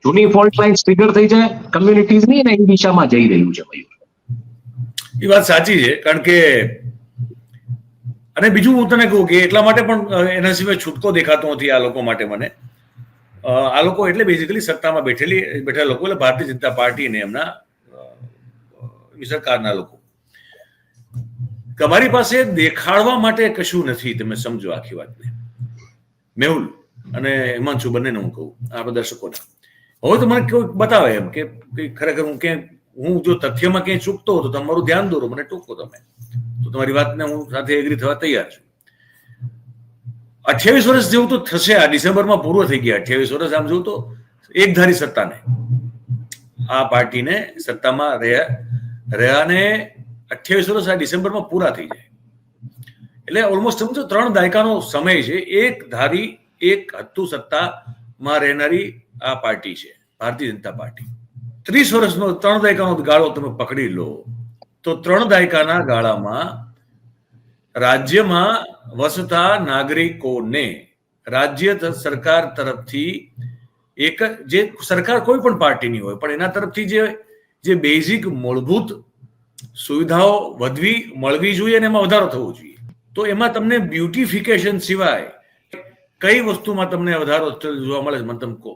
જૂની fault lines trigger થઈ જાય કમ્યુનિટીઝની અને એ દિશામાં જઈ રહ્યું છે મયુર. એ વાત સાચી છે, કારણ કે અને બીજું હું તને કહું કે એટલા માટે પણ એના સિવાય છૂટકો દેખાતો નથી આ લોકો માટે. મને આ લોકો એટલે બેઝિકલી સત્તામાં બેઠેલા લોકો, એટલે ભારતીય જનતા પાર્ટી અને એમના સરકારના લોકો. તમારી પાસે દેખાડવા માટે કશું નથી, તમે સમજો આખી વાતને. મેહુલ અને હિમાંશુ બંનેને હું કહું, આપણા દર્શકોને, હવે તો મને કોઈ બતાવે એમ કે ખરેખર હું જો તથ્યમાં ક્યાંય ચૂકતો હોઉં તો તમારું ધ્યાન દોરો, મને ટોકો તમે, તો તમારી વાતને હું સાથે એગ્રી થવા તૈયાર છું. 28 વર્ષ જેવું તો થશે, આ ડિસેમ્બરમાં પૂરો થઈ ગયા 28 વર્ષ. આમ જોઉં તો એકધારી સત્તાને, આ પાર્ટીને સત્તામાં રહ્યાને 28 વર્ષ આ ડિસેમ્બરમાં પૂરા થઈ જાય એટલે ઓલમોસ્ટ સમજો 3 દાયકાનો સમય છે. એક ધારી એક હત્તુ સત્તામાં રહેનારી આ પાર્ટી છે ભારતીય જનતા પાર્ટી. 30 વર્ષનો 3 દાયકાનો ગાળો તમે પકડી લો તો 3 દાયકાના ગાળામાં રાજ્યમાં વસતા નાગરિકોને રાજ્ય સરકાર તરફથી એક જે સરકાર કોઈ પણ પાર્ટીની હોય પણ એના તરફથી જે બેઝિક મૂળભૂત સુવિધાઓ મળવી જોઈએ અને એમાં વધારો થવો જોઈએ. તો એમાં તમને બ્યુટિફિકેશન સિવાય કઈ વસ્તુમાં તમને વધારો જોવા મળે છે, મને તમે કહો.